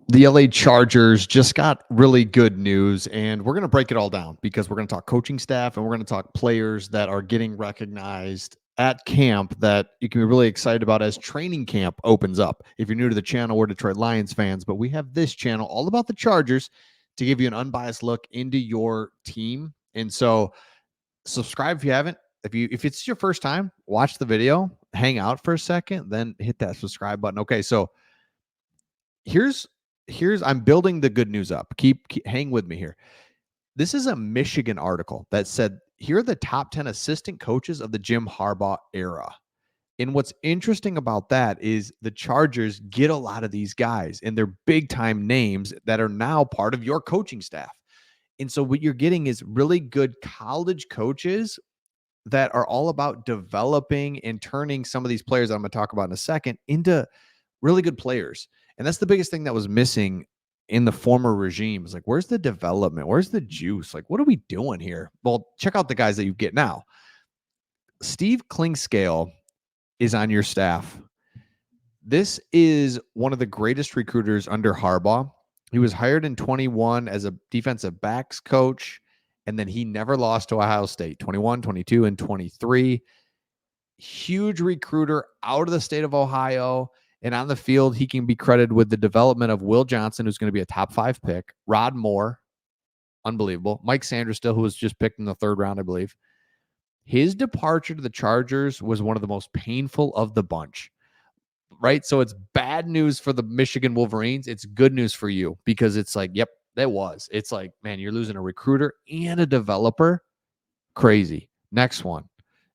The LA Chargers just got really good news, and we're going to break it all down because we're going to talk coaching staff and we're going to talk players that are getting recognized at camp that you can be really excited about as training camp opens up. If you're new to the channel, we're Detroit Lions fans, but we have this channel all about the Chargers to give you an unbiased look into your team. And so subscribe if you haven't. If it's your first time, watch the video, hang out for a second, then hit that subscribe button. Okay, so here's I'm building the good news up. Keep hang with me here. This is a Michigan article that said here are the top 10 assistant coaches of the Jim Harbaugh era. And what's interesting about that is the Chargers get a lot of these guys and they're big time names that are now part of your coaching staff. And so what you're getting is really good college coaches that are all about developing and turning some of these players that I'm going to talk about in a second into really good players. And that's the biggest thing that was missing in the former regime. Is like, where's the development? Where's the juice? Like, what are we doing here? Well, check out the guys that you get now. Steve Klingscale is on your staff. This is one of the greatest recruiters under Harbaugh. He was hired in 21 as a defensive backs coach, and then he never lost to Ohio State, 21, 22, and 23. Huge recruiter out of the state of Ohio. And on the field, he can be credited with the development of Will Johnson, who's going to be a top 5 pick. Rod Moore, unbelievable. Mike Sanderstill, who was just picked in the 3rd round, I believe. His departure to the Chargers was one of the most painful of the bunch, right? So it's bad news for the Michigan Wolverines. It's good news for you because it's like, yep, that was. It's like, man, you're losing a recruiter and a developer. Crazy. Next one.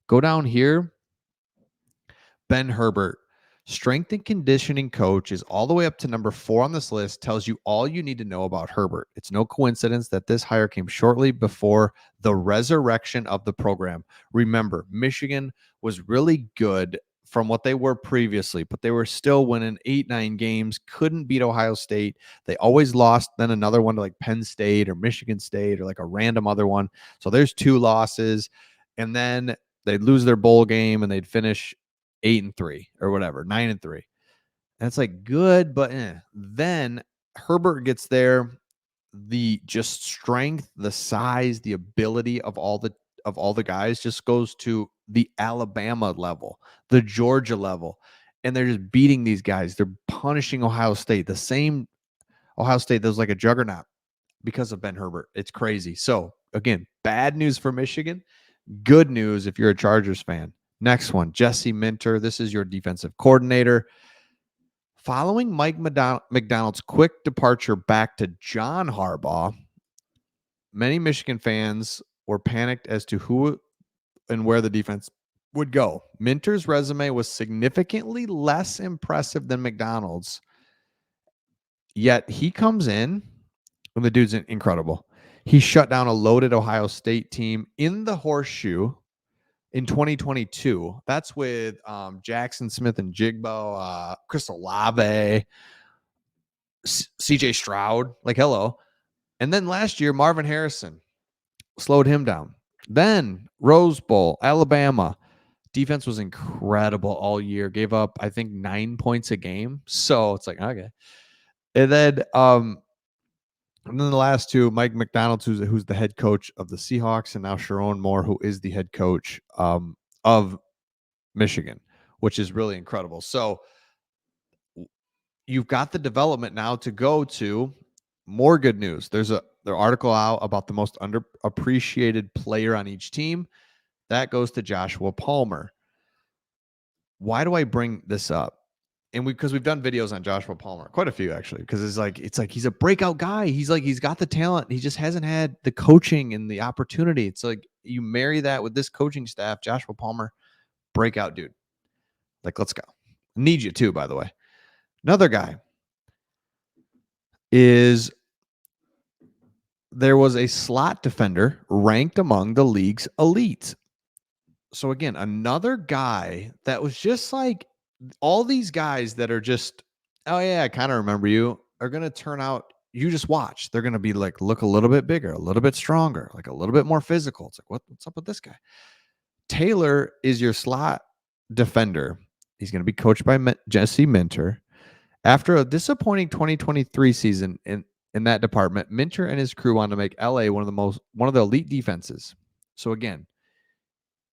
Go down here. Ben Herbert. Strength and conditioning coach is all the way up to number 4 on this list, tells you all you need to know about Herbert. It's no coincidence that this hire came shortly before the resurrection of the program. Remember, Michigan was really good from what they were previously, but they were still winning 8-9 games, couldn't beat Ohio State. They always lost then another one to like Penn State or Michigan State or like a random other one. So there's 2 losses. And then they'd lose their bowl game and they'd finish 8-3 or whatever, 9-3. And it's like good, but then Herbert gets there. The just strength, the size, the ability of all the guys just goes to the Alabama level, the Georgia level, and they're just beating these guys. They're punishing Ohio State, the same Ohio State that was like a juggernaut because of Ben Herbert. It's crazy. So again, bad news for Michigan. Good news if you're a Chargers fan. Next one, Jesse Minter. This is your defensive coordinator. Following Mike McDonald's quick departure back to John Harbaugh, many Michigan fans were panicked as to who and where the defense would go. Minter's resume was significantly less impressive than McDonald's, yet he comes in, and the dude's incredible. He shut down a loaded Ohio State team in the horseshoe in 2022. That's with Jackson Smith and Jigbo, Chris Olave, CJ Stroud. Like, hello. And then last year, Marvin Harrison slowed him down. Then Rose Bowl, Alabama. Defense was incredible all year. Gave up, I think, 9 points a game. So it's like, okay. And then the last 2, Mike McDonald, who's the head coach of the Seahawks, and now Sharon Moore, who is the head coach of Michigan, which is really incredible. So you've got the development now to go to. More good news. There's an article out about the most underappreciated player on each team. That goes to Joshua Palmer. Why do I bring this up? And because we've done videos on Joshua Palmer, quite a few actually, because it's like he's a breakout guy. He's got the talent. He just hasn't had the coaching and the opportunity. It's like you marry that with this coaching staff, Joshua Palmer, breakout dude. Like, let's go. Need you too, by the way. Another guy is there was a slot defender ranked among the league's elite. So again, another guy that was just like all these guys that are just, oh yeah, I kind of remember you, are going to turn out, you just watch. They're going to be like, look a little bit bigger, a little bit stronger, like a little bit more physical. It's like, what's up with this guy? Taylor is your slot defender. He's going to be coached by Jesse Minter. After a disappointing 2023 season in that department, Minter and his crew wanted to make LA one of the elite defenses. So again,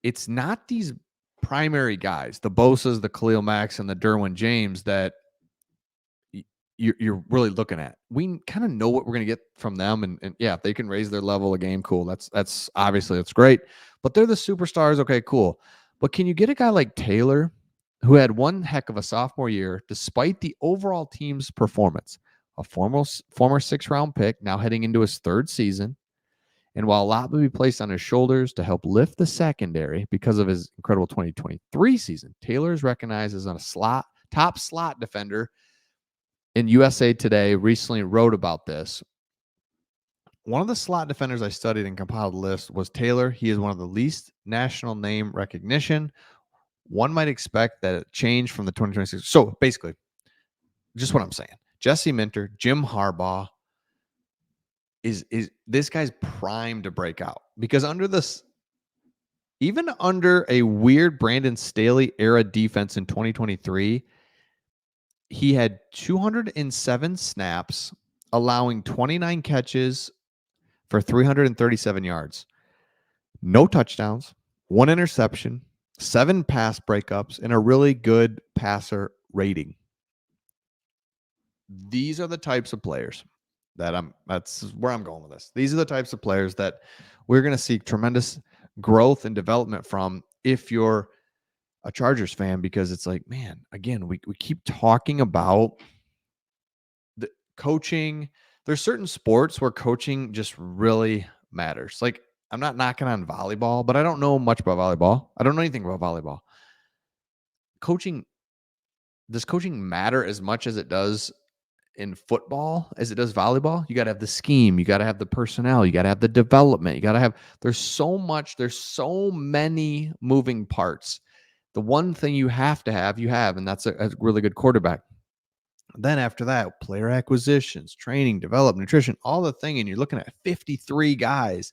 it's not these primary guys, the Bosa's, the Khalil Macks, and the Derwin James that you're really looking at. We kind of know what we're going to get from them, and yeah, if they can raise their level of game, cool. That's obviously that's great. But they're the superstars. Okay, cool. But can you get a guy like Taylor, who had one heck of a sophomore year, despite the overall team's performance, a former 6th round pick, now heading into his 3rd season, and while a lot will be placed on his shoulders to help lift the secondary because of his incredible 2023 season, Taylor is recognized as a top slot defender. In USA Today recently wrote about this. One of the slot defenders I studied and compiled a list was Taylor. He is one of the least national name recognition. One might expect that it changed from the 2026. So basically, just what I'm saying. Jesse Minter, Jim Harbaugh is this guy's primed to break out because even under a weird Brandon Staley era defense in 2023, he had 207 snaps, allowing 29 catches for 337 yards, no touchdowns, 1 interception, 7 pass breakups, and a really good passer rating. These are the types of players that's where I'm going with this. These are the types of players that we're going to see tremendous growth and development from if you're a Chargers fan, because it's like, man, again, we keep talking about the coaching. There's certain sports where coaching just really matters. Like, I'm not knocking on volleyball, but I don't know much about volleyball. I don't know anything about volleyball. Does coaching matter as much as it does in football as it does volleyball? You got to have the scheme, you got to have the personnel, you got to have the development, there's so many moving parts. The one thing you have to have, and that's a really good quarterback. Then after that, player acquisitions, training, development, nutrition, all the thing, and you're looking at 53 guys.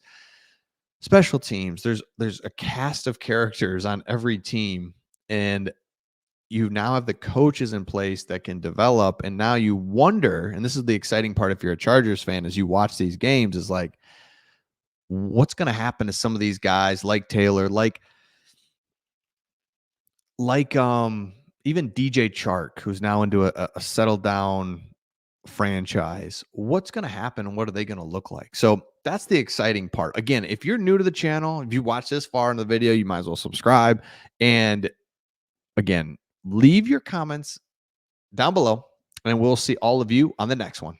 Special teams, there's a cast of characters on every team, and you now have the coaches in place that can develop. And now you wonder, and this is the exciting part if you're a Chargers fan, as you watch these games, is like, what's going to happen to some of these guys like Taylor, like even DJ Chark, who's now into a settled down franchise. What's going to happen and what are they going to look like? So that's the exciting part. Again, if you're new to the channel, if you watch this far in the video, you might as well subscribe. And again, leave your comments down below, and we'll see all of you on the next one.